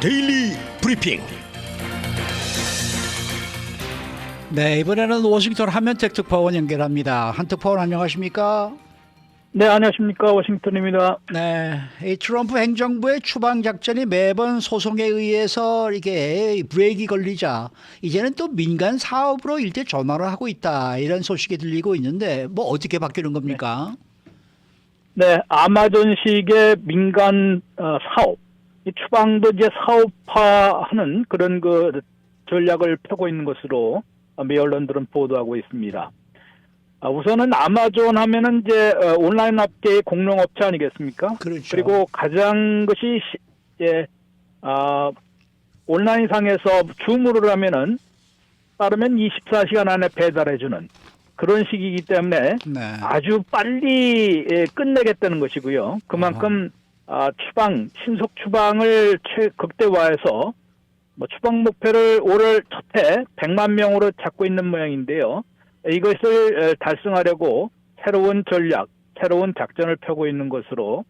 데일리 브리핑. 네, 이번에는 워싱턴 한면택 특파원 연결합니다. 한 특파원 안녕하십니까? 네, 안녕하십니까. 워싱턴입니다. 네, 이 트럼프 행정부의 추방 작전이 매번 소송에 의해서 이게 브레이크가 걸리자 이제는 또 민간 사업으로 일대 전환을 하고 있다, 이런 소식이 들리고 있는데 뭐 어떻게 바뀌는 겁니까? 네, 아마존식의 민간 사업, 이 추방도 이제 사업화하는 그런 그 전략을 펴고 있는 것으로 미 언론들은 보도하고 있습니다. 우선은 아마존 하면은 이제 온라인 업계의 공룡업체 아니겠습니까? 그렇죠. 그리고 가장 것이 이제 온라인상에서 주문을 하면은 빠르면 24시간 안에 배달해주는 그런 식이기 때문에 네. 아주 빨리 끝내겠다는 것이고요. 그만큼 추방, 신속 추방을 최극대화해서 뭐 추방 목표를 올해 첫해 100만 명으로 잡고 있는 모양인데요. 이것을 달성하려고 새로운 전략, 새로운 작전을 펴고 있는 것으로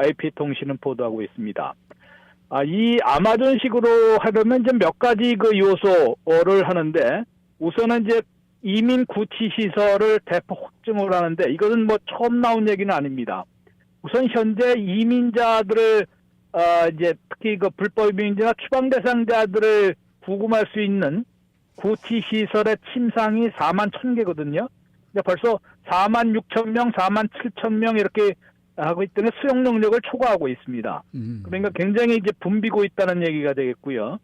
AP통신은 보도하고 있습니다. 이 아마존식으로 하려면 이제 몇 가지 그 요소를 하는데, 우선은 이제 이민 구치 시설을 대폭 확충을 하는데, 이것은 뭐 처음 나온 얘기는 아닙니다. 우선 현재 이민자들을 이제 특히 그 불법 이민자나 추방 대상자들을 구금할 수 있는 구치 시설의 침상이 4만 1,000개거든요. 벌써 4만 6천 명, 4만 7천 명 이렇게 하고 있더니 수용 능력을 초과하고 있습니다. 그러니까 굉장히 이제 붐비고 있다는 얘기가 되겠고요.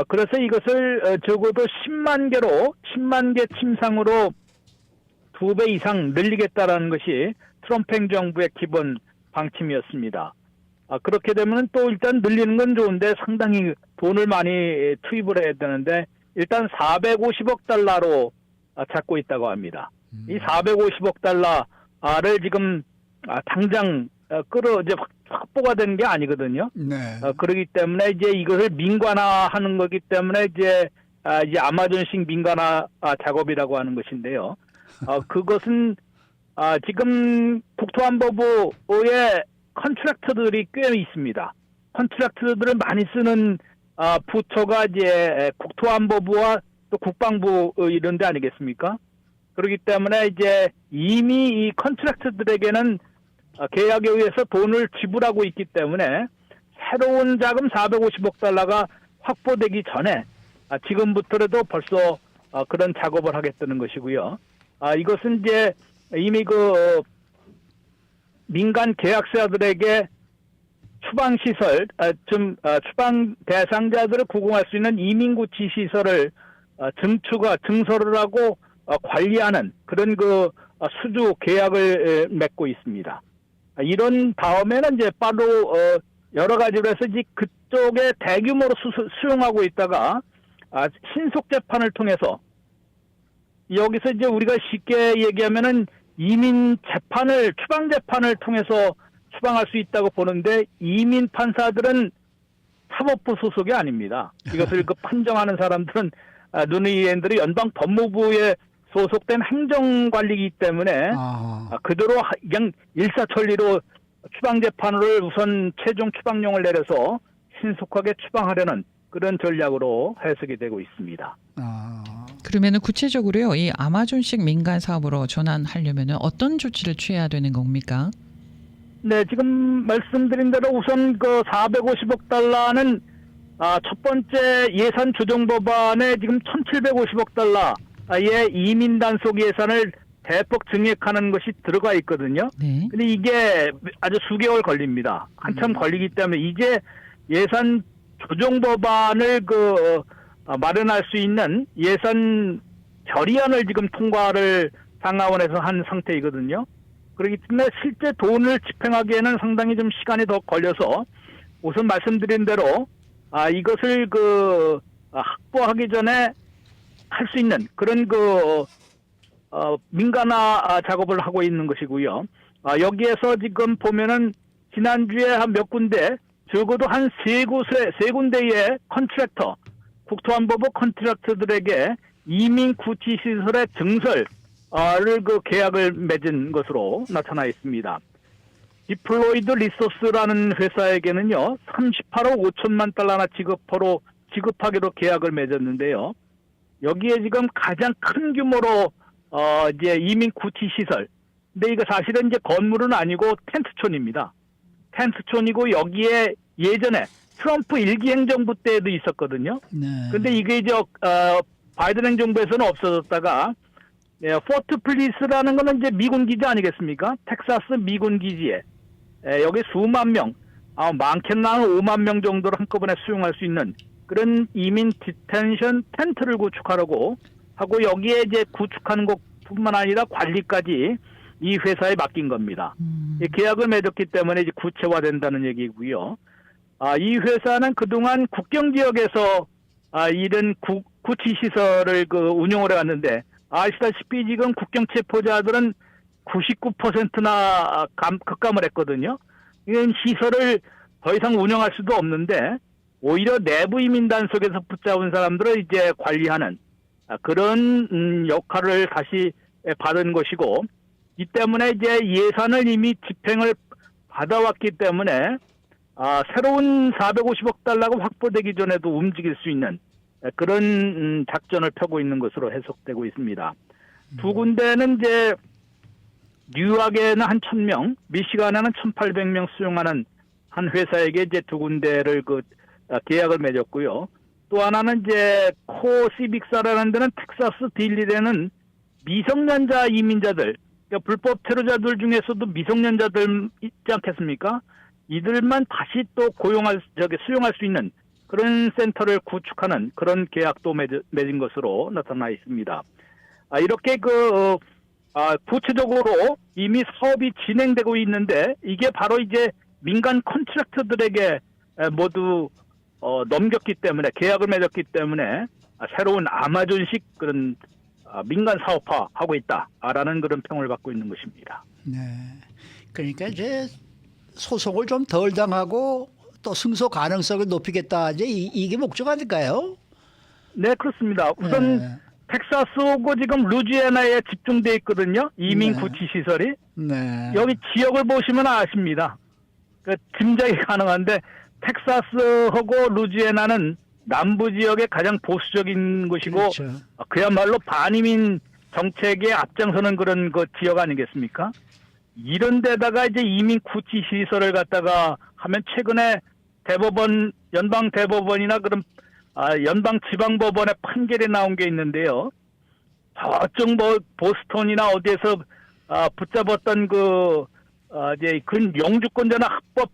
그래서 이것을 적어도 10만 개 침상으로 2배 이상 늘리겠다라는 것이 트럼프 행정부의 기본 방침이었습니다. 그렇게 되면 또 일단 늘리는 건 좋은데 상당히 돈을 많이 투입을 해야 되는데, 일단 450억 달러로 잡고 있다고 합니다. 이 450억 달러를 지금 당장 이제 확보가 된 게 아니거든요. 네. 그렇기 때문에 이제 이것을 민간화하는 거기 때문에 이제 아마존식 민간화 작업이라고 하는 것인데요. 그것은 지금 국토안보부의 컨트랙터들이 꽤 있습니다. 컨트랙터들을 많이 쓰는 부처가 이제 국토안보부와 또 국방부 이런 데 아니겠습니까? 그렇기 때문에 이제 이미 이 컨트랙터들에게는 계약에 의해서 돈을 지불하고 있기 때문에 새로운 자금 450억 달러가 확보되기 전에 지금부터라도 벌써 그런 작업을 하겠다는 것이고요. 이것은 이제 이미 그 민간 계약사들에게 추방시설, 추방 대상자들을 구금할 수 있는 이민구치 시설을 증설을 하고 관리하는 그런 그 수주 계약을 맺고 있습니다. 이런 다음에는 이제 바로 여러 가지로 해서 이제 그쪽에 대규모로 수용하고 있다가 신속 재판을 통해서, 여기서 이제 우리가 쉽게 얘기하면은 이민 재판을, 추방 재판을 통해서 추방할 수 있다고 보는데, 이민 판사들은 사법부 소속이 아닙니다. 이것을 그 판정하는 사람들은 논의위원들이 연방 법무부에 소속된 행정관리이기 때문에 그대로 그냥 일사천리로 추방 재판을 우선 최종 추방령을 내려서 신속하게 추방하려는 그런 전략으로 해석이 되고 있습니다. 그러면은 구체적으로요, 이 아마존식 민간 사업으로 전환하려면은 어떤 조치를 취해야 되는 겁니까? 네, 지금 말씀드린 대로 우선 그 450억 달러는 첫 번째 예산 조정 법안에 지금 1,750억 달러의 이민 단속 예산을 대폭 증액하는 것이 들어가 있거든요. 네. 근데 이게 아주 수개월 걸립니다. 한참 걸리기 때문에 이제 예산 조정 법안을 마련할 수 있는 예산 결의안을 지금 통과를 상하원에서 한 상태이거든요. 그렇기 때문에 실제 돈을 집행하기에는 상당히 좀 시간이 더 걸려서, 우선 말씀드린 대로 이것을 확보하기 전에 할 수 있는 그런 민간화 작업을 하고 있는 것이고요. 여기에서 지금 보면은 지난주에 한 몇 군데, 적어도 한 세 군데의 컨트랙터, 국토안보부 컨트랙터들에게 이민 구치 시설의 증설을 계약을 맺은 것으로 나타나 있습니다. 디플로이드 리소스라는 회사에게는요 38억 5천만 달러나 지급하기로 계약을 맺었는데요. 여기에 지금 가장 큰 규모로 이제 이민 구치 시설. 근데 이거 사실은 이제 건물은 아니고 텐트촌입니다. 텐트촌이고 여기에 예전에 트럼프 일기 행정부 때에도 있었거든요. 네. 근데 이게 이제 바이든 행정부에서는 없어졌다가 포트 플리스라는 거는 이제 미군 기지 아니겠습니까? 텍사스 미군 기지에 여기 수만 명, 많게는 한 5만 명 정도를 한꺼번에 수용할 수 있는 그런 이민 디텐션 텐트를 구축하려고 하고 여기에 이제 구축하는 것뿐만 아니라 관리까지 이 회사에 맡긴 겁니다. 이 계약을 맺었기 때문에 이제 구체화된다는 얘기고요. 이 회사는 그동안 국경 지역에서 이런 구치 시설을 운영을 해왔는데 아시다시피 지금 국경 체포자들은 99%나 급감을 했거든요. 이런 시설을 더 이상 운영할 수도 없는데 오히려 내부 이민단 속에서 붙잡은 사람들을 이제 관리하는 그런 역할을 다시 받은 것이고 이 때문에 이제 예산을 이미 집행을 받아왔기 때문에 새로운 450억 달러가 확보되기 전에도 움직일 수 있는 그런 작전을 펴고 있는 것으로 해석되고 있습니다. 두 군데는 이제 뉴욕에는 한 1,000명, 미시간에는 1,800명 수용하는 한 회사에게 이제 두 군데를 계약을 맺었고요. 또 하나는 이제 코시빅사라는 데는 텍사스 딜리에는 미성년자 이민자들, 그러니까 불법 체류자들 중에서도 미성년자들 있지 않겠습니까? 이들만 다시 또 수용할 수 있는 그런 센터를 구축하는 그런 계약도 맺은 것으로 나타나 있습니다. 이렇게 구체적으로 이미 사업이 진행되고 있는데 이게 바로 이제 민간 컨트랙터들에게 모두 넘겼기 때문에 계약을 맺었기 때문에 새로운 아마존식 그런 민간 사업화하고 있다라는 그런 평을 받고 있는 것입니다. 네. 그러니까 이제 소송을 좀 덜 당하고 또 승소 가능성을 높이겠다. 이제 이게 목적 아닐까요? 네, 그렇습니다. 우선 네. 텍사스하고 지금 루지애나에 집중돼 있거든요. 이민 네. 구치 시설이. 네. 여기 지역을 보시면 아십니다. 짐작이 가능한데 텍사스하고 루지애나는 남부 지역의 가장 보수적인 곳이고 그렇죠. 그야말로 반이민 정책에 앞장서는 그런 지역 아니겠습니까? 이런 데다가 이제 이민 구치 시설을 갖다가 하면 최근에 연방 대법원이나 그런 연방 지방법원의 판결이 나온 게 있는데요. 저쪽 보스턴이나 어디에서 붙잡았던 이제 영주권자나 합법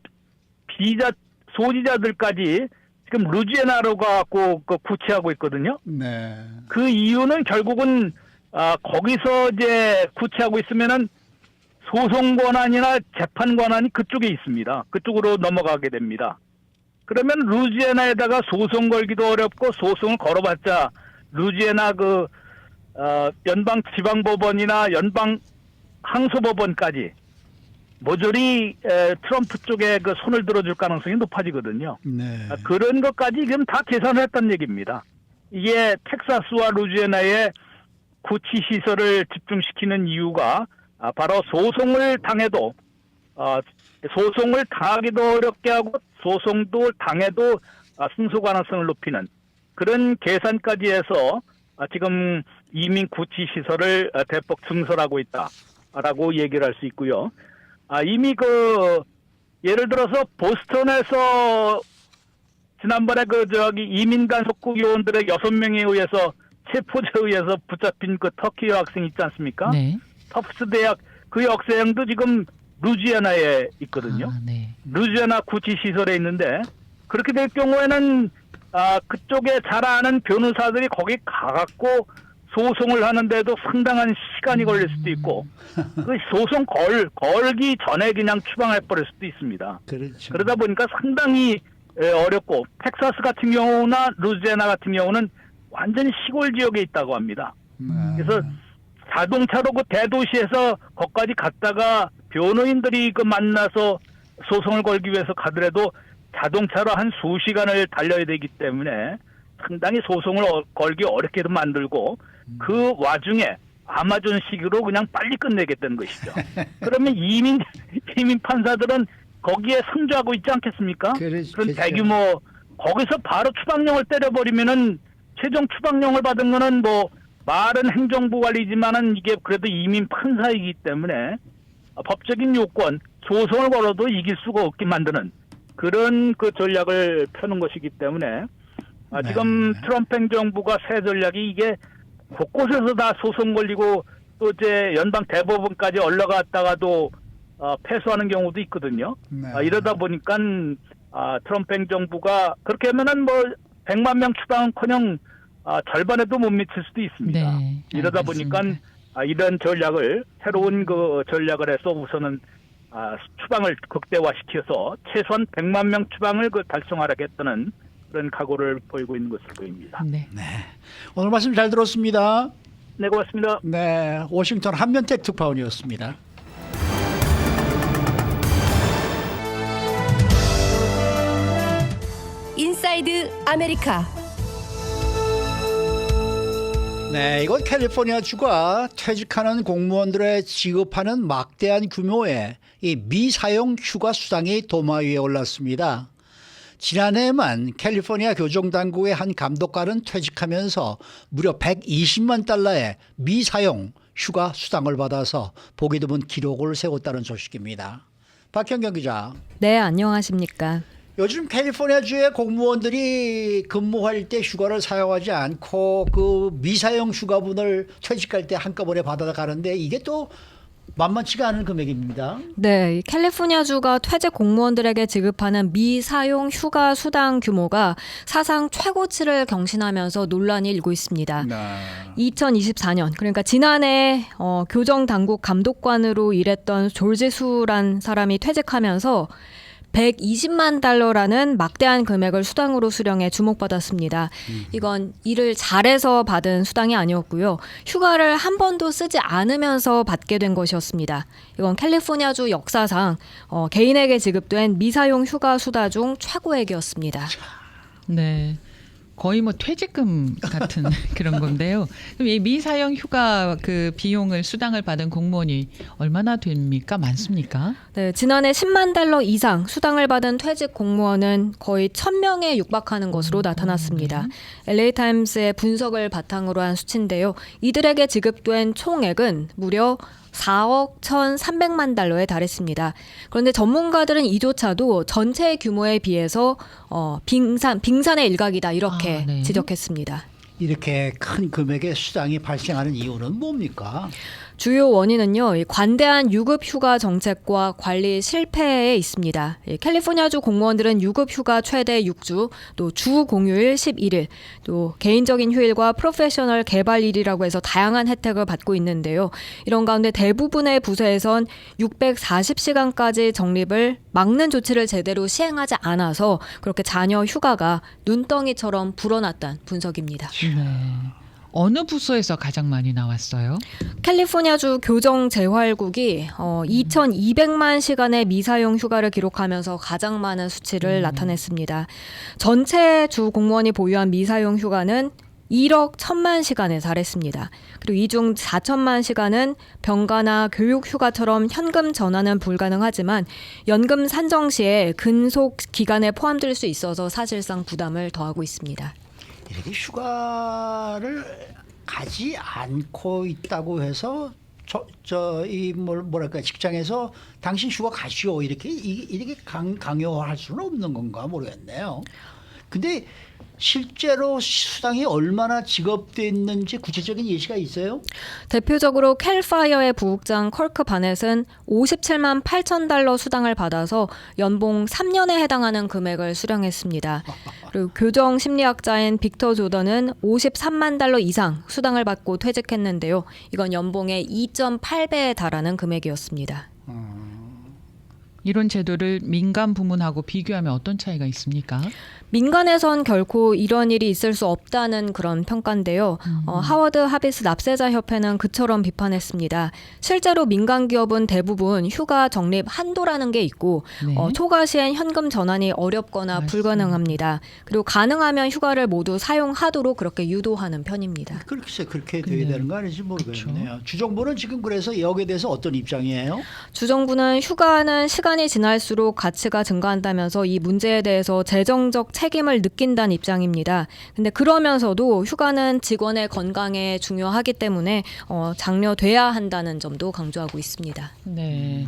비자 소지자들까지 지금 루지애나로 가고 구치하고 있거든요. 네. 그 이유는 결국은 거기서 이제 구치하고 있으면은 소송 권한이나 재판 권한이 그쪽에 있습니다. 그쪽으로 넘어가게 됩니다. 그러면 루지애나에다가 소송 걸기도 어렵고 소송을 걸어봤자 루지애나 연방 지방법원이나 연방 항소법원까지 모조리 트럼프 쪽에 손을 들어줄 가능성이 높아지거든요. 네. 그런 것까지 지금 다 계산을 했다는 얘기입니다. 이게 텍사스와 루지애나의 구치 시설을 집중시키는 이유가 바로 소송을 당해도 소송을 당하기도 어렵게 하고 소송도 당해도 승소 가능성을 높이는 그런 계산까지 해서 지금 이민 구치 시설을 대폭 증설하고 있다라고 얘기를 할 수 있고요. 이미 예를 들어서 보스턴에서 지난번에 이민간 속국 요원들의 6명에 의해서 체포자에 의해서 붙잡힌 터키 여학생 있지 않습니까? 네. 터프스 대학 그 여학생도 지금 루지애나에 있거든요. 네. 루지애나 구치 시설에 있는데 그렇게 될 경우에는 그쪽에 잘 아는 변호사들이 거기 가갖고 소송을 하는데도 상당한 시간이 걸릴 수도 있고 그 소송 걸기 전에 그냥 추방해버릴 수도 있습니다. 그렇죠. 그러다 보니까 상당히 어렵고 텍사스 같은 경우나 루지애나 같은 경우는 완전히 시골 지역에 있다고 합니다. 그래서 자동차로 대도시에서 거기까지 갔다가 변호인들이 만나서 소송을 걸기 위해서 가더라도 자동차로 한 수시간을 달려야 되기 때문에 상당히 소송을 걸기 어렵게도 만들고 그 와중에 아마존식으로 그냥 빨리 끝내겠다는 것이죠. 그러면 이민 판사들은 거기에 상주하고 있지 않겠습니까? 그런 대규모 거기서 바로 추방령을 때려버리면은 최종 추방령을 받은 거는 뭐 말은 행정부 관리지만은 이게 그래도 이민 판사이기 때문에 법적인 요건 소송을 걸어도 이길 수가 없게 만드는 그런 그 전략을 펴는 것이기 때문에 지금 트럼프 행정부가 새 전략이 이게 곳곳에서 다 소송 걸리고 또 이제 연방 대법원까지 올라갔다가도 패소하는 경우도 있거든요. 이러다 보니까 트럼프 행정부가 그렇게 하면은 뭐 100만 명 추방은커녕 절반에도 못 미칠 수도 있습니다. 네, 이러다 보니까 이런 전략을 새로운 그 전략을 해서 우선은 추방을 극대화시켜서 최소한 100만 명 추방을 달성하겠다는 그런 각오를 보이고 있는 것으로 보입니다. 네. 오늘 말씀 잘 들었습니다. 네, 고맙습니다. 네, 워싱턴 한면택 특파원이었습니다. 인사이드 아메리카. 네, 이건 캘리포니아 주가 퇴직하는 공무원들에 지급하는 막대한 규모의 이 미사용 휴가 수당이 도마 위에 올랐습니다. 지난해에만 캘리포니아 교정당국의 한 감독관은 퇴직하면서 무려 120만 달러의 미사용 휴가 수당을 받아서 보기 드문 기록을 세웠다는 소식입니다. 박현경 기자. 네, 안녕하십니까. 요즘 캘리포니아주의 공무원들이 근무할 때 휴가를 사용하지 않고 그 미사용 휴가분을 퇴직할 때 한꺼번에 받아가는데 이게 또 만만치가 않은 금액입니다. 네, 캘리포니아주가 퇴직 공무원들에게 지급하는 미사용 휴가 수당 규모가 사상 최고치를 경신하면서 논란이 일고 있습니다. 2024년, 그러니까 지난해 교정당국 감독관으로 일했던 졸지 수란 사람이 퇴직하면서 120만 달러라는 막대한 금액을 수당으로 수령해 주목받았습니다. 이건 일을 잘해서 받은 수당이 아니었고요. 휴가를 한 번도 쓰지 않으면서 받게 된 것이었습니다. 이건 캘리포니아주 역사상 개인에게 지급된 미사용 휴가 수당 중 최고액이었습니다. 네. 거의 뭐 퇴직금 같은 그런 건데요. 그럼 이 미사용 휴가 그 비용을 수당을 받은 공무원이 얼마나 됩니까? 많습니까? 네, 지난해 10만 달러 이상 수당을 받은 퇴직 공무원은 거의 1,000명에 육박하는 것으로 나타났습니다. LA타임스의 분석을 바탕으로 한 수치인데요. 이들에게 지급된 총액은 무려 4억 1,300만 달러에 달했습니다. 그런데 전문가들은 이조차도 전체 규모에 비해서 빙산의 일각이다 이렇게 네. 지적했습니다. 이렇게 큰 금액의 수당이 발생하는 이유는 뭡니까? 주요 원인은요, 이 관대한 유급 휴가 정책과 관리 실패에 있습니다. 캘리포니아주 공무원들은 유급 휴가 최대 6주, 또 주 공휴일 11일, 또 개인적인 휴일과 프로페셔널 개발일이라고 해서 다양한 혜택을 받고 있는데요. 이런 가운데 대부분의 부서에선 640시간까지 적립을 막는 조치를 제대로 시행하지 않아서 그렇게 자녀 휴가가 눈덩이처럼 불어났다는 분석입니다. 네. 어느 부서에서 가장 많이 나왔어요? 캘리포니아주 교정재활국이 2,200만 시간의 미사용 휴가를 기록하면서 가장 많은 수치를 나타냈습니다. 전체 주 공무원이 보유한 미사용 휴가는 1억 1,000만 시간에 달했습니다. 그리고 이 중 4천만 시간은 병가나 교육 휴가처럼 현금 전환은 불가능하지만 연금 산정 시에 근속 기간에 포함될 수 있어서 사실상 부담을 더하고 있습니다. 이렇게 휴가를 가지 않고 있다고 해서 뭐랄까 직장에서 당신 휴가 가시오 이렇게 강요할 수는 없는 건가 모르겠네요. 근데 실제로 수당이 얼마나 지급됐는지 구체적인 예시가 있어요? 대표적으로 캘파이어의 부국장 컬크 바넷은 57만 8천 달러 수당을 받아서 연봉 3년에 해당하는 금액을 수령했습니다. 그리고 교정 심리학자인 빅터 조던은 53만 달러 이상 수당을 받고 퇴직했는데요. 이건 연봉의 2.8배에 달하는 금액이었습니다. 이런 제도를 민간 부문하고 비교하면 어떤 차이가 있습니까? 민간에선 결코 이런 일이 있을 수 없다는 그런 평가인데요. 하워드 하비스 납세자 협회는 그처럼 비판했습니다. 실제로 민간 기업은 대부분 휴가 적립 한도라는 게 있고 네. 초과 시엔 현금 전환이 어렵거나 맞습니다. 불가능합니다. 그리고 가능하면 휴가를 모두 사용하도록 그렇게 유도하는 편입니다. 그렇게 돼야 되는 거 아닌지 모르겠네요. 주정부는 지금 그래서 여기에 대해서 어떤 입장이에요? 주정부는 휴가는 시간이 지날수록 가치가 증가한다면서 이 문제에 대해서 재정적 책임을 느낀다는 입장입니다. 근데 그러면서도 휴가는 직원의 건강에 중요하기 때문에 장려돼야 한다는 점도 강조하고 있습니다. 네.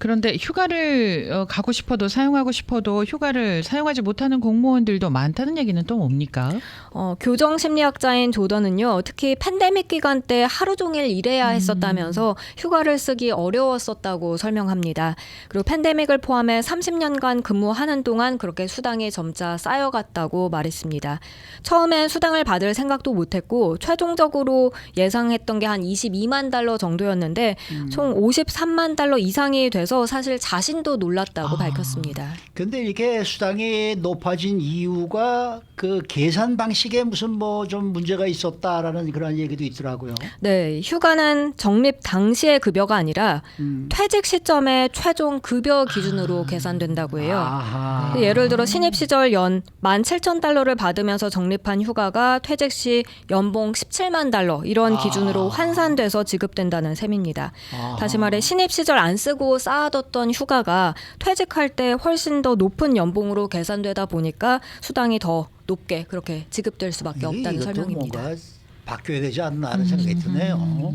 그런데 휴가를 가고 싶어도 사용하고 싶어도 휴가를 사용하지 못하는 공무원들도 많다는 얘기는 또 뭡니까? 교정심리학자인 조던은요. 특히 팬데믹 기간 때 하루 종일 일해야 했었다면서 휴가를 쓰기 어려웠었다고 설명합니다. 그리고 팬데믹을 포함해 30년간 근무하는 동안 그렇게 수당이 점차 쌓여갔다고 말했습니다. 처음엔 수당을 받을 생각도 못했고 최종적으로 예상했던 게 한 22만 달러 정도였는데 총 53만 달러 이상이 돼서 사실 자신도 놀랐다고 밝혔습니다. 근데 이렇게 수당이 높아진 이유가 그 계산 방식에 무슨 뭐 좀 문제가 있었다라는 그런 얘기도 있더라고요. 네, 휴가는 적립 당시의 급여가 아니라 퇴직 시점의 최종 급여 기준으로 계산된다고 해요. 아하. 예를 들어 신입 시절 연 17,000달러를 받으면서 적립한 휴가가 퇴직 시 연봉 17만 달러 이런 기준으로 환산돼서 지급된다는 셈입니다. 아하. 다시 말해 신입 시절 안 쓰고 쌓아뒀던 휴가가 퇴직할 때 훨씬 더 높은 연봉으로 계산되다 보니까 수당이 더 높게 그렇게 지급될 수밖에 없다는 이것도 설명입니다. 뭔가 바뀌어야 되지 않나 하는 생각이 드네요.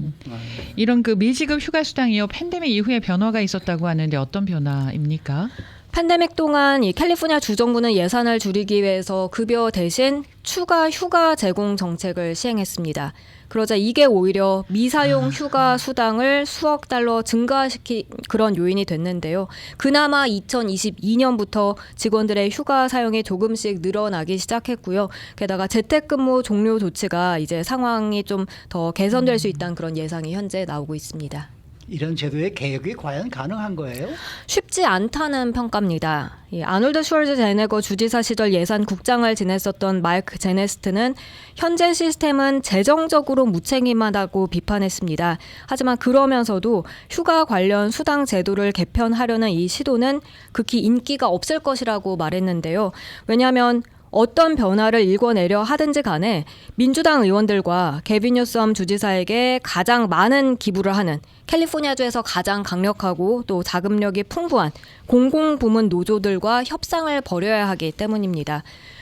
이런 그 미지급 휴가 수당이요. 팬데믹 이후에 변화가 있었다고 하는데 어떤 변화입니까? 팬데믹 동안 이 캘리포니아 주정부는 예산을 줄이기 위해서 급여 대신 추가 휴가 제공 정책을 시행했습니다. 그러자 이게 오히려 미사용 휴가 수당을 수억 달러 증가시킨 그런 요인이 됐는데요. 그나마 2022년부터 직원들의 휴가 사용이 조금씩 늘어나기 시작했고요. 게다가 재택근무 종료 조치가 이제 상황이 좀 더 개선될 수 있다는 그런 예상이 현재 나오고 있습니다. 이런 제도의 개혁이 과연 가능한 거예요? 쉽지 않다는 평가입니다. 아놀드 슈왈제네거 주지사 시절 예산국장을 지냈었던 마이크 제네스트는 현재 시스템은 재정적으로 무책임하다고 비판했습니다. 하지만 그러면서도 휴가 관련 수당 제도를 개편하려는 이 시도는 극히 인기가 없을 것이라고 말했는데요. 왜냐하면 어떤 변화를 일궈내려 하든지 간에 민주당 의원들과 게빈 뉴섬 주지사에게 가장 많은 기부를 하는 캘리포니아주에서 가장 강력하고 또 자금력이 풍부한 공공부문 노조들과 협상을 벌여야 하기 때문입니다.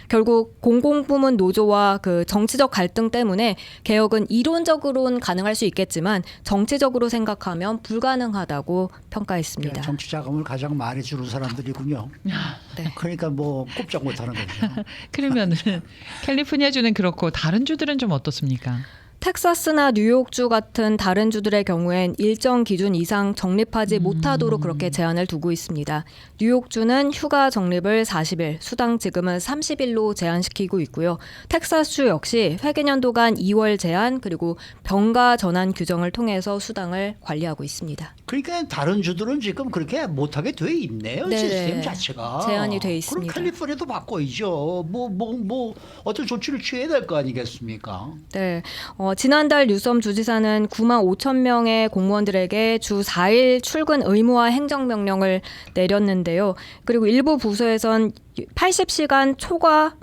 결국 공공부문 노조와 그 정치적 갈등 때문에 개혁은 이론적으로는 가능할 수 있겠지만 정치적으로 생각하면 불가능하다고 평가했습니다. 정치 자금을 가장 많이 주는 사람들이군요. 네. 그러니까 뭐 꼼짝 못하는 거죠. 그러면은 캘리포니아주는 그렇고 다른 주들은 좀 어떻습니까? 텍사스나 뉴욕주 같은 다른 주들의 경우엔 일정 기준 이상 적립하지 못하도록 그렇게 제한을 두고 있습니다. 뉴욕주는 휴가 적립을 40일, 수당 지급은 30일로 제한시키고 있고요. 텍사스주 역시 회계년도간 2월 제한 그리고 병가 전환 규정을 통해서 수당을 관리하고 있습니다. 그러니까 다른 주들은 지금 그렇게 못하게 돼 있네요. 네네. 시스템 자체가. 제한이 돼 있습니다. 그럼 캘리포니아도 바꿔야죠. 뭐 어떤 조치를 취해야 될 거 아니겠습니까? 네, 지난달 뉴섬 주지사는 9만 5천 명의 공무원들에게 주 4일 출근 의무화 행정명령을 내렸는데요. 그리고 일부 부서에선 80시간 초과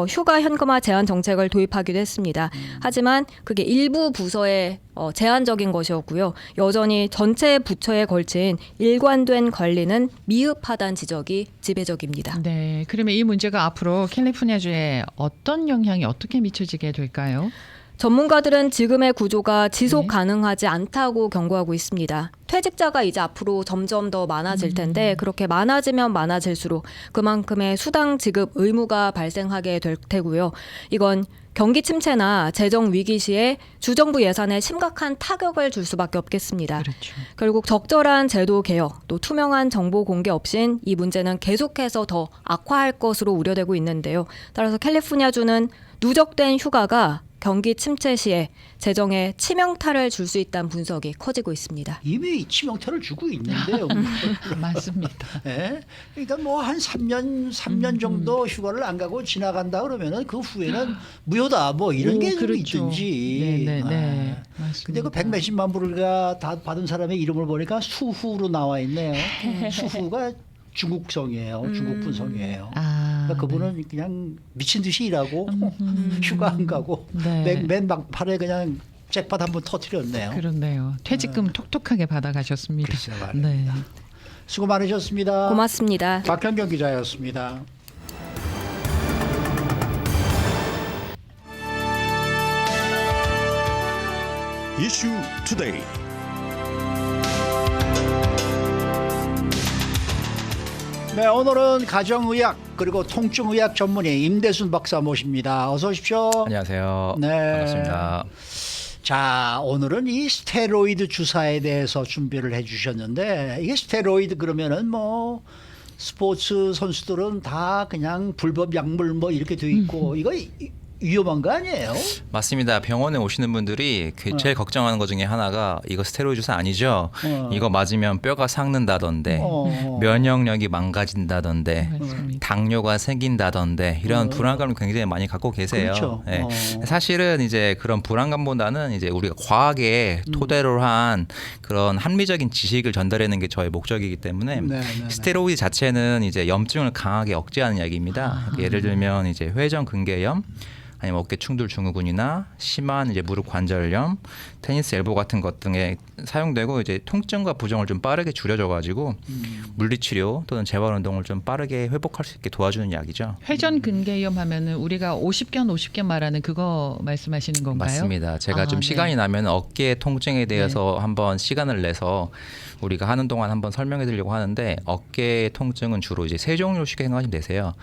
휴가 현금화 제한 정책을 도입하기도 했습니다. 하지만 그게 일부 부서에 제한적인 것이었고요. 여전히 전체 부처에 걸친 일관된 관리는 미흡하다는 지적이 지배적입니다. 네, 그러면 이 문제가 앞으로 캘리포니아주에 어떤 영향이 어떻게 미쳐지게 될까요? 전문가들은 지금의 구조가 지속 가능하지 않다고 경고하고 있습니다. 퇴직자가 이제 앞으로 점점 더 많아질 텐데 그렇게 많아지면 많아질수록 그만큼의 수당 지급 의무가 발생하게 될 테고요. 이건 경기 침체나 재정 위기 시에 주정부 예산에 심각한 타격을 줄 수밖에 없겠습니다. 그렇죠. 결국 적절한 제도 개혁, 또 투명한 정보 공개 없인 이 문제는 계속해서 더 악화할 것으로 우려되고 있는데요. 따라서 캘리포니아주는 누적된 휴가가 경기 침체 시에 재정에 치명타를 줄 수 있다는 분석이 커지고 있습니다. 이미 치명타를 주고 있는데요. 맞습니다. 예? 그러니까 뭐 한 3년 정도 휴가를 안 가고 지나간다 그러면은 그 후에는 무효다 뭐 이런 게 좀 그렇죠. 있든지. 네네네. 아. 맞습니다. 근데 그 100몇십만 불가 다 받은 사람의 이름을 보니까 수후로 나와 있네요. 수후가 중국성이에요. 중국 분성이에요. 그러니까 그분은 그냥 미친 듯이 일하고 휴가 안 가고 네. 맨 막판에 그냥 잭팟 한번 터뜨렸네요. 그렇네요. 퇴직금 톡톡하게 받아가셨습니다. 글쎄 말입니다. 네. 수고 많으셨습니다. 고맙습니다. 박현경 기자였습니다. 이슈 투데이. 네, 오늘은 가정의학 그리고 통증의학 전문의 임대순 박사 모십니다. 어서 오십시오. 안녕하세요. 네. 반갑습니다. 자, 오늘은 이 스테로이드 주사에 대해서 준비를 해주셨는데 이게 스테로이드 그러면은 뭐 스포츠 선수들은 다 그냥 불법 약물 뭐 이렇게 돼 있고 이거 위험한 거 아니에요? 맞습니다. 병원에 오시는 분들이 제일 걱정하는 것 중에 하나가 이거 스테로이드 주사 아니죠? 이거 맞으면 뼈가 삭는다던데 면역력이 망가진다던데 맞습니다. 당뇨가 생긴다던데 이런 불안감을 굉장히 많이 갖고 계세요. 그렇죠. 네. 사실은 이제 그런 불안감보다는 이제 우리가 과학에 토대로 한 그런 합리적인 지식을 전달하는 게 저의 목적이기 때문에 네. 스테로이드 자체는 이제 염증을 강하게 억제하는 약입니다. 예를 들면 이제 회전근개염 아니면 어깨 충돌 증후군이나 심한 이제 무릎 관절염, 테니스 엘보 같은 것 등에 사용되고 이제 통증과 부종을 좀 빠르게 줄여줘 가지고 물리치료 또는 재활 운동을 좀 빠르게 회복할 수 있게 도와주는 약이죠. 회전근개염 하면은 우리가 50견 말하는 그거 말씀하시는 건가요? 맞습니다. 제가 좀 네. 시간이 나면 어깨 통증에 대해서 한번 시간을 내서 우리가 하는 동안 한번 설명해 드리려고 하는데 어깨 통증은 주로 이제 세 종류 쉽게 생각하시면 되세요.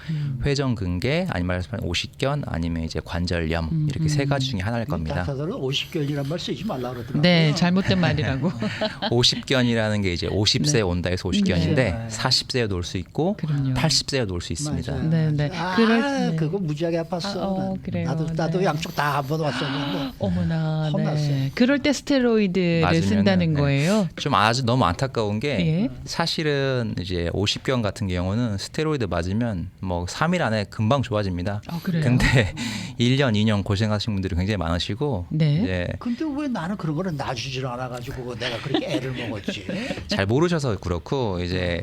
회전근개 아니면 오십견 아니면 이제 관절염 이렇게 세 가지 중에 하나일 겁니다. 다사들은 50견이란 말 쓰지 말라 그러더라고요. 네, 잘못된 말이라고. 50견이라는 게 이제 50세 네. 온다 해서 50견인데 네. 40세에 놓을 수 있고 그럼요. 80세에 놓을 수 있습니다. 맞아요. 네, 네. 아, 네. 그거 무지하게 아팠어. 그래요. 나도 네. 양쪽 다 한 번 왔었는데. 어머나. 혼났어요. 네. 그럴 때 스테로이드를 맞으면은, 쓴다는 네. 거예요. 좀 아주 너무 안타까운 게 예. 사실은 이제 50견 같은 경우는 스테로이드 맞으면 뭐 3일 안에 금방 좋아집니다. 그래요? 근데 1년, 2년 고생하신 분들이 굉장히 많으시고 네. 이제 근데 왜 나는 그런 거를 놔주질 않아가지고 내가 그렇게 애를 먹었지? 잘 모르셔서 그렇고 이제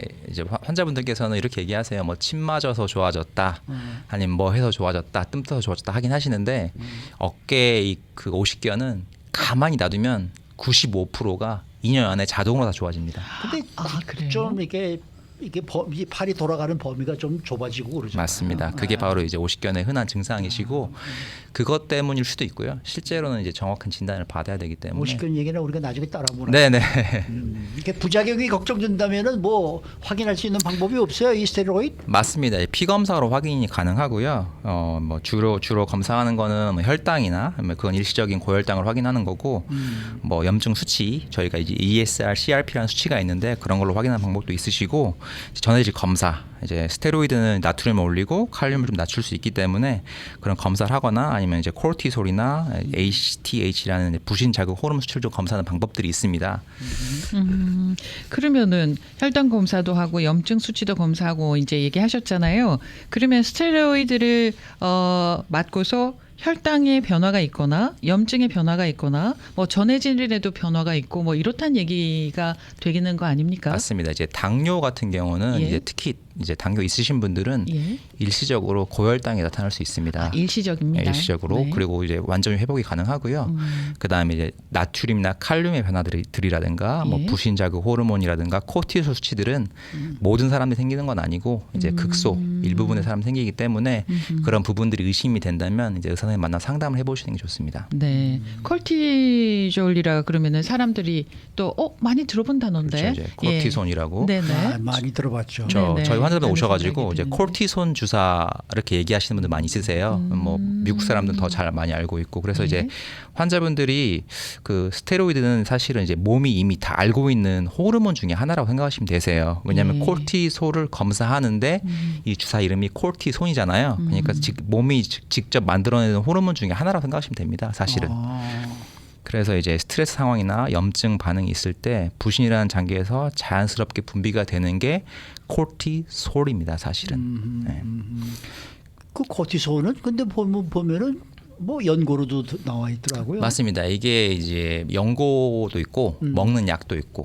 환자분들께서는 이렇게 얘기하세요. 뭐 침 맞아서 좋아졌다, 아니면 뭐 해서 좋아졌다, 뜸 떠서 좋아졌다 하긴 하시는데 어깨 그 50견은 가만히 놔두면 95%가 2년 안에 자동으로 다 좋아집니다. 근데 그래요? 좀 이게 이 팔이 돌아가는 범위가 좀 좁아지고 그러죠. 맞습니다. 그게 바로 이제 50견의 흔한 증상이시고 그것 때문일 수도 있고요. 실제로는 이제 정확한 진단을 받아야 되기 때문에. 50견 얘기는 우리가 나중에 따라보나. 네네. 이게 부작용이 걱정된다면은 뭐 확인할 수 있는 방법이 없어요, 이 스테로이드? 맞습니다. 피 검사로 확인이 가능하고요. 뭐 주로 검사하는 거는 뭐 혈당이나 그건 일시적인 고혈당을 확인하는 거고, 뭐 염증 수치 저희가 이제 ESR, CRP라는 수치가 있는데 그런 걸로 확인하는 방법도 있으시고, 전해질 검사. 이제 스테로이드는 나트륨을 올리고 칼륨을 좀 낮출 수 있기 때문에 그런 검사를 하거나 아니면 이제 코르티솔이나 ACTH라는 부신 자극 호르몬 수치를 좀 검사하는 방법들이 있습니다. 그러면은 혈당 검사도 하고 염증 수치도 검사하고 이제 얘기하셨잖아요. 그러면 스테로이드를 맞고서 혈당의 변화가 있거나 염증의 변화가 있거나 뭐 전해질에도 변화가 있고 뭐 이렇다는 얘기가 되겠는 거 아닙니까? 맞습니다. 이제 당뇨 같은 경우는 예. 이제 특히 이제 당뇨 있으신 분들은 예. 일시적으로 고혈당이 나타날 수 있습니다. 일시적입니다. 일시적으로. 네. 그리고 이제 완전히 회복이 가능하고요. 그다음에 이제 나트륨이나 칼륨의 변화들이라든가 뭐 예. 부신 자극 호르몬이라든가 코르티솔 수치들은 모든 사람들이 생기는 건 아니고 이제 극소 일부분의 사람 생기기 때문에 그런 부분들이 의심이 된다면 이제 의사 선생님 만나 상담을 해보시는 게 좋습니다. 네. 콜티졸이라 그러면은 사람들이 또 많이 들어본 단어인데. 그렇죠. 이제 코르티손이라고. 네네. 많이 들어봤죠. 저 네네. 저희 환자분 라는 오셔가지고 생각이 이제 드는데. 코르티손 주사 이렇게 얘기하시는 분들 많이 있으세요. 뭐 미국 사람들은 더 잘 많이 알고 있고 그래서 네. 이제 환자분들이 그 스테로이드는 사실은 이제 몸이 이미 다 알고 있는 호르몬 중에 하나라고 생각하시면 되세요. 왜냐하면 네. 코르티솔을 검사하는데 이 주사 이름이 코르티손이잖아요. 그러니까 몸이 직접 만들어내는 호르몬 중에 하나라고 생각하시면 됩니다. 사실은. 그래서 이제 스트레스 상황이나 염증 반응이 있을 때 부신이라는 장기에서 자연스럽게 분비가 되는 게 코르티솔입니다. 사실은. 네. 그 코티솔은 근데 보면은 뭐 연고로도 나와 있더라고요. 맞습니다. 이게 이제 연고도 있고 먹는 약도 있고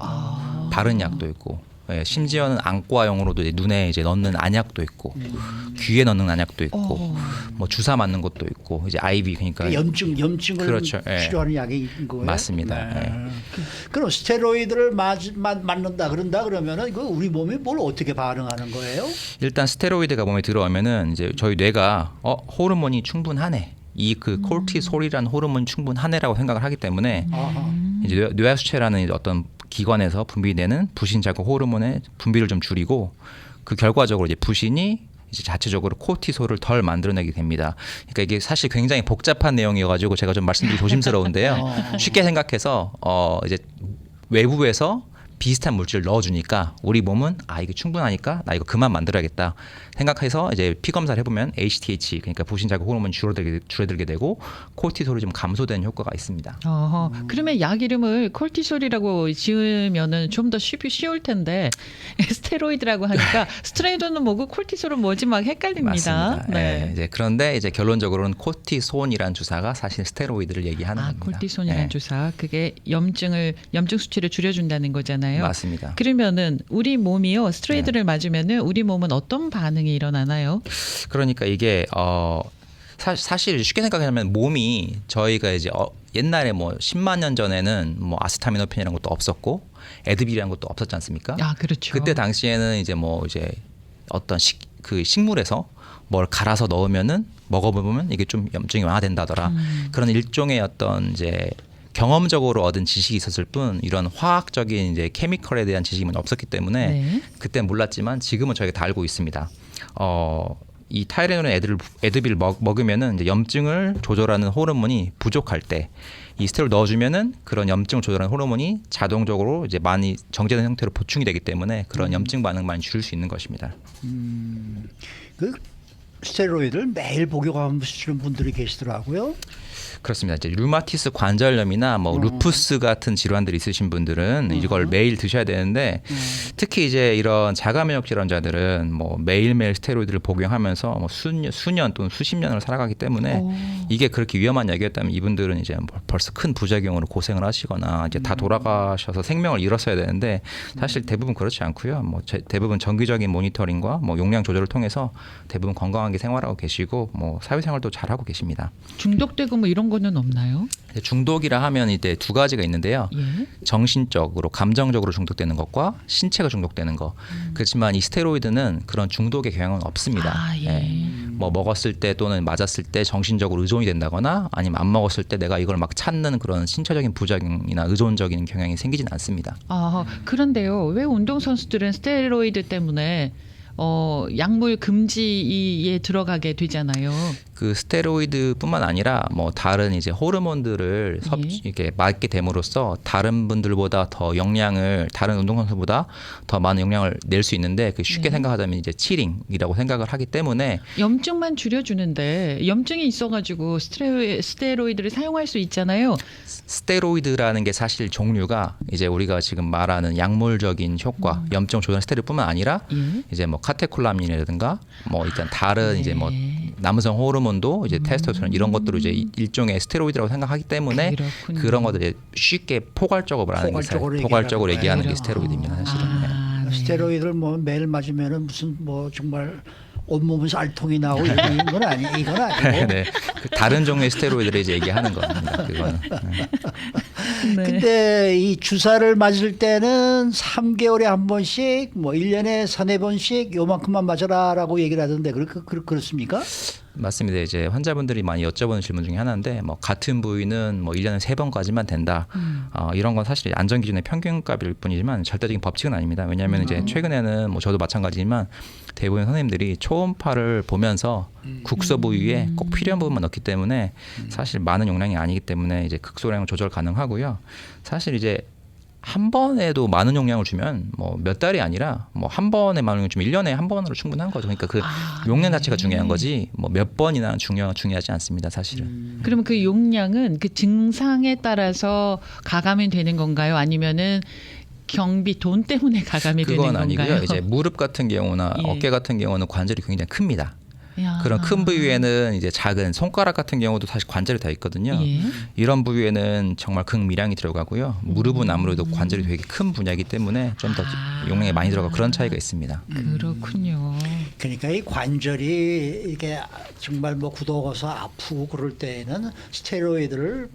바른 약도 있고 예, 심지어는 안과용으로도 이제 눈에 이제 넣는 안약도 있고 귀에 넣는 안약도 있고 뭐 주사 맞는 것도 있고 이제 IV 그러니까 염증을 그렇죠. 예. 치료하는 약인 거예요. 맞습니다. 네. 예. 그럼 스테로이드를 맞는다 그러면은 그 우리 몸이 뭘 어떻게 반응하는 거예요? 일단 스테로이드가 몸에 들어오면은 이제 저희 뇌가 호르몬이 충분하네. 이 그 코르티솔이라는 호르몬이 충분하네라고 생각을 하기 때문에 아하. 이제 뇌하수체라는 이제 어떤 기관에서 분비되는 부신자극 호르몬의 분비를 좀 줄이고 그 결과적으로 이제 부신이 이제 자체적으로 코르티솔을 덜 만들어내게 됩니다. 그러니까 이게 사실 굉장히 복잡한 내용이어가지고 제가 좀 말씀드리기 조심스러운데요. 쉽게 생각해서 이제 외부에서 비슷한 물질을 넣어주니까 우리 몸은 이게 충분하니까 나 이거 그만 만들어야겠다 생각해서 이제 피 검사를 해보면 HTH 그러니까 부신자극 호르몬이 줄어들게 되고 코르티솔이 좀 감소되는 효과가 있습니다. 그러면 약 이름을 코르티솔이라고 지으면은 좀 더 쉬울 텐데 스테로이드라고 하니까 스테로이드는 뭐고 코르티솔은 뭐지 막 헷갈립니다. 맞습니다. 네. 이제 그런데 이제 결론적으로는 코르티손이라는 주사가 사실 스테로이드를 얘기하는 겁니다. 코르티손이라는 네. 주사 그게 염증 수치를 줄여준다는 거잖아요. 맞습니다. 그러면은 우리 몸이요 스테로이드를 맞으면은 우리 몸은 어떤 반응이 일어나나요? 그러니까 이게 사실 쉽게 생각하면 몸이 저희가 이제 옛날에 뭐 10만 년 전에는 뭐 아스타미노펜이라는 것도 없었고 에드빌이라는 것도 없었지 않습니까? 그렇죠. 그때 당시에는 이제 어떤 식물에서 뭘 갈아서 넣으면은 먹어보면 이게 좀 염증이 완화된다더라. 그런 일종의 어떤 이제 경험적으로 얻은 지식이 있었을 뿐 이런 화학적인 이제 케미컬에 대한 지식은 없었기 때문에 네. 그때 몰랐지만 지금은 저희가 다 알고 있습니다. 이 타이레놀 에드빌 먹으면은 이제 염증을 조절하는 호르몬이 부족할 때 이 스테로이드 넣어주면은 그런 염증을 조절하는 호르몬이 자동적으로 이제 많이 정제된 형태로 보충이 되기 때문에 그런 염증 반응 많이 줄일 수 있는 것입니다. 그 스테로이드를 매일 복용하시는 분들이 계시더라고요. 그렇습니다. 이제 류마티스 관절염이나 뭐 루푸스 같은 질환들이 있으신 분들은 이걸 매일 드셔야 되는데 특히 이제 이런 자가면역 질환자들은 뭐 매일매일 스테로이드를 복용하면서 뭐 수년 또는 수십 년을 살아가기 때문에 이게 그렇게 위험한 약이었다면 이분들은 이제 벌써 큰 부작용으로 고생을 하시거나 이제 다 돌아가셔서 생명을 잃었어야 되는데 사실 대부분 그렇지 않고요. 뭐 대부분 정기적인 모니터링과 뭐 용량 조절을 통해서 대부분 건강하게 생활하고 계시고 뭐 사회생활도 잘 하고 계십니다. 중독되고 뭐 이런 거는 없나요? 중독이라 하면 이제 두 가지가 있는데요. 예. 정신적으로 감정적으로 중독되는 것과 신체가 중독되는 것. 그렇지만 이 스테로이드는 그런 중독의 경향은 없습니다. 뭐 먹었을 때 또는 맞았을 때 정신적으로 의존이 된다거나 아니면 안 먹었을 때 내가 이걸 막 찾는 그런 신체적인 부작용이나 의존적인 경향이 생기진 않습니다. 그런데요. 왜 운동선수들은 스테로이드 때문에 약물 금지에 들어가게 되잖아요. 그 스테로이드뿐만 아니라 뭐 다른 이제 호르몬들을 이렇게 맞게 됨으로써 다른 분들보다 더 영향을 다른 운동선수보다 더 많은 영향을 낼 수 있는데 그 쉽게 생각하자면 이제 치링이라고 생각을 하기 때문에 염증만 줄여주는데 염증이 있어가지고 스테로이드를 사용할 수 있잖아요. 스테로이드라는 게 사실 종류가 이제 우리가 지금 말하는 약물적인 효과, 염증 조절 스테로이드뿐만 아니라 이제 뭐 카테콜라민이라든가 뭐 일단 다른 이제 뭐 남성 호르몬도 이제 테스토스테론 이런 것들을 이제 일종의 스테로이드라고 생각하기 때문에 그렇군요. 그런 것들 이제 쉽게 포괄적으로 말하는 게 포괄적으로 얘기하는 게 스테로이드입니다, 사실은. 네. 스테로이드를 뭐 매일 맞으면은 무슨 뭐 정말 온몸에서 알통이 나오고 이런 건 아니에요. 이건 아니고. 네, 그 다른 종류의 스테로이드를 이제 얘기하는 겁니다. 그거는. 네. 근데 이 주사를 맞을 때는 3개월에 한 번씩 뭐 1년에 3-4번씩 요만큼만 맞아라라고 얘기를 하던데 그렇습니까? 맞습니다. 이제 환자분들이 많이 여쭤보는 질문 중에 하나인데 뭐 같은 부위는 뭐 1년에 3번까지만 된다. 이런 건 사실 안전 기준의 평균값일 뿐이지만 절대적인 법칙은 아닙니다. 왜냐하면 이제 최근에는 뭐 저도 마찬가지지만 대부분 선생님들이 초음파를 보면서 국소 부위에 꼭 필요한 부분만 넣기 때문에 사실 많은 용량이 아니기 때문에 이제 극소량 조절 가능하고요. 사실 이제 한 번에도 많은 용량을 주면 뭐 몇 달이 아니라 뭐 한 번에 많은 용량 주면 1년에 한 번으로 충분한 거죠. 그러니까 그 용량 자체가 중요한 거지 뭐 몇 번이나 중요하지 않습니다. 사실은. 그러면 그 용량은 그 증상에 따라서 가감이 되는 건가요? 아니면은 경비 돈 때문에 가감이 되는 그건 건가요? 아니고요. 이제 무릎 같은 경우나 예. 어깨 같은 경우는 관절이 굉장히 큽니다. 야. 그런 큰 부위에는 이제 작은 손가락 같은 경우도 사실 관절이 다 있거든요. 예. 이런 부위에는 정말 극미량이 들어가고요. 무릎은 아무래도 관절이 되게 큰 분야이기 때문에 좀 더 용량이 많이 들어가 그런 차이가 있습니다. 그렇군요. 그러니까 이 관절이 이게 정말 뭐 굳어서 아프고 그럴 때에는 스테로이드를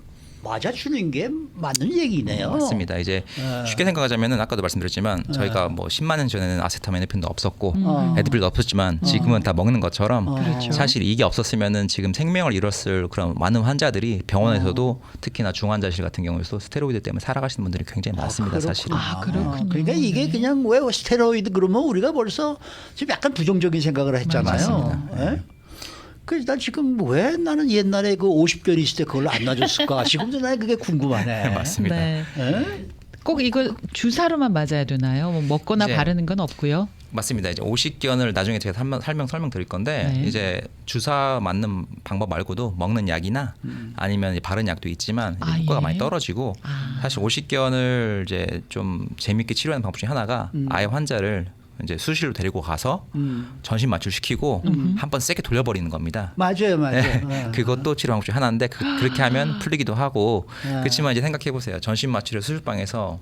맞아주는 게 맞는 얘기네요. 맞습니다. 이제 쉽게 생각하자면은 아까도 말씀드렸지만 저희가 뭐 10만 년 전에는 아세타민에핀도 없었고 에드빌도 없었지만 지금은 다 먹는 것처럼 그렇죠. 사실 이게 없었으면은 지금 생명을 잃었을 그런 많은 환자들이 병원에서도 특히나 중환자실 같은 경우에도 스테로이드 때문에 살아가시는 분들이 굉장히 많습니다. 사실은. 그렇군요. 그러니까 이게 그냥 왜 스테로이드 그러면 우리가 벌써 지금 약간 부정적인 생각을 했잖아요. 예? 그래서 난 지금 왜 나는 옛날에 그 50견 있을 때 그걸 안 놔줬을까? 지금도 난 그게 궁금하네. 맞습니다. 네. 예? 꼭 이거 주사로만 맞아야 되나요? 뭐 먹거나 이제 바르는 건 없고요. 맞습니다. 이제 오십견을 나중에 제가 설명드릴 건데 네. 이제 주사 맞는 방법 말고도 먹는 약이나 아니면 바른 약도 있지만 이제 효과가 예. 많이 떨어지고 사실 오십견을 이제 좀 재밌게 치료하는 방법 중에 하나가 아예 환자를 이제 수술로 데리고 가서 전신 마취시키고 한번 세게 돌려버리는 겁니다. 맞아요, 맞아요. 네, 그것도 치료 방법 중에 하나인데 그렇게 하면 풀리기도 하고 그렇지만 이제 생각해 보세요. 전신 마취를 수술방에서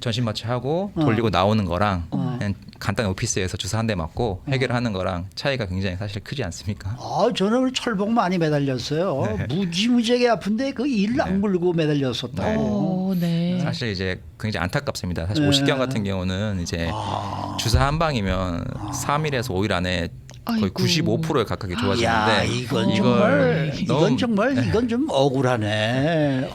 전신 마취하고 돌리고 나오는 거랑 그냥 간단히 오피스에서 주사 한 대 맞고 해결하는 거랑 차이가 굉장히 사실 크지 않습니까? 저는 우리 철봉 많이 매달렸어요. 무지무지하게 아픈데 그 이를 악물고 매달렸었다고. 오, 네. 사실 이제 굉장히 안타깝습니다. 사실 오십견 같은 경우는 이제 주사 한 방이면 3일에서 5일 안에 거의 아이고. 95%에 가깝게 야, 좋아지는데 이건 정말 좀 억울하네.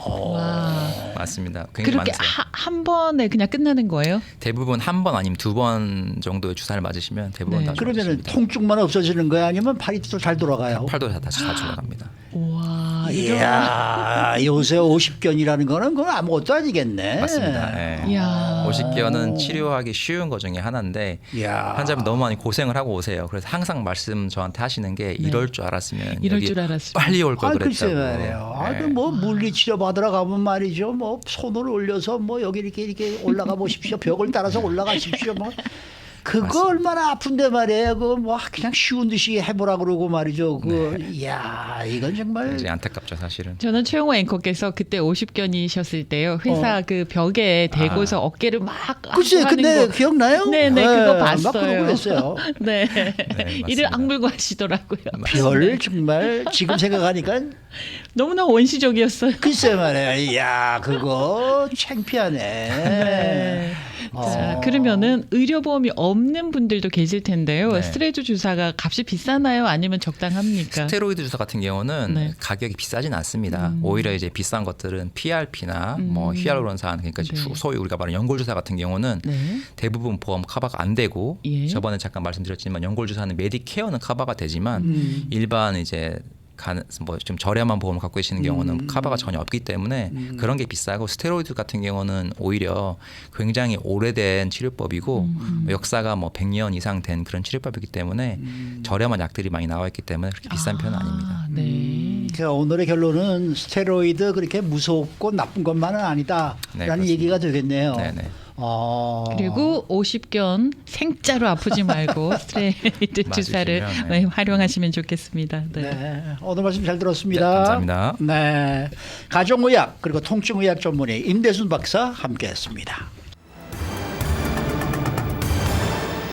맞습니다. 굉장히 그렇게 많으세요. 한 번에 그냥 끝나는 거예요? 대부분 한 번 아니면 2번 정도의 주사를 맞으시면 대부분 네. 다 그러면은 좋아지십니다. 통증만 없어지는 거야 아니면 팔이 또 잘 돌아가요? 팔도 다시 돌아갑니다. 와, 이야, 요새 50견이라는 거는 그건 아무것도 아니겠네. 맞습니다. 네. 이야. 오십견은 치료하기 쉬운 것 중에 하나인데 이야. 환자분 너무 많이 고생을 하고 오세요. 그래서 항상 말씀 저한테 하시는 게 이럴 줄 알았으면 이럴 여기 줄 알았으면. 빨리 올 걸 글쎄 그랬다고. 말이에요. 네. 뭐 물리치료 받으러 가면 말이죠. 뭐 손을 올려서 뭐 여기 이렇게 올라가 보십시오. 벽을 따라서 올라가십시오. 뭐 그거 맞습니다. 얼마나 아픈데 말이에요. 그거 뭐 그냥 쉬운 듯이 해보라 그러고 말이죠. 이야, 이건 정말. 굉장히 안타깝죠, 사실은. 저는 최영호 앵커께서 그때 50견이셨을 때요. 회사 그 벽에 대고서 어깨를 막 글쎄, 하는 근데 거. 기억나요? 네네, 그거 막 봤어요. 그러고 그랬어요. 네. 맞습니다. 이를 악물고 하시더라고요. 별 정말 지금 생각하니까 너무나 원시적이었어요. 글쎄 말이야. 이야, 그거 창피하네. 네. 자, 그러면은 의료보험이 없는 분들도 계실 텐데요. 네. 스테로이드 주사가 값이 비싸나요? 아니면 적당합니까? 스테로이드 주사 같은 경우는 네. 가격이 비싸진 않습니다. 오히려 이제 비싼 것들은 PRP나 뭐 히알루론산 그러니까 네. 소위 우리가 말하는 연골 주사 같은 경우는 네. 대부분 보험 커버가 안 되고 예. 저번에 잠깐 말씀드렸지만 연골 주사는 메디케어는 커버가 되지만 일반 이제 뭐 좀 저렴한 보험을 갖고 계시는 경우는 커버가 전혀 없기 때문에 그런 게 비싸고 스테로이드 같은 경우는 오히려 굉장히 오래된 치료법이고 역사가 뭐 100년 이상 된 그런 치료법이기 때문에 저렴한 약들이 많이 나와 있기 때문에 그렇게 비싼 편은 아닙니다. 네. 그러니까 오늘의 결론은 스테로이드 그렇게 무섭고 나쁜 것만은 아니다라는 네, 그렇습니다. 얘기가 되겠네요. 네네. 그리고 50견 생짜로 아프지 말고 스테로이드 주사를 맞으시면, 네, 활용하시면 좋겠습니다. 네. 네, 오늘 말씀 잘 들었습니다. 네, 감사합니다. 네, 가정의학 그리고 통증의학 전문의 임대순 박사 함께했습니다.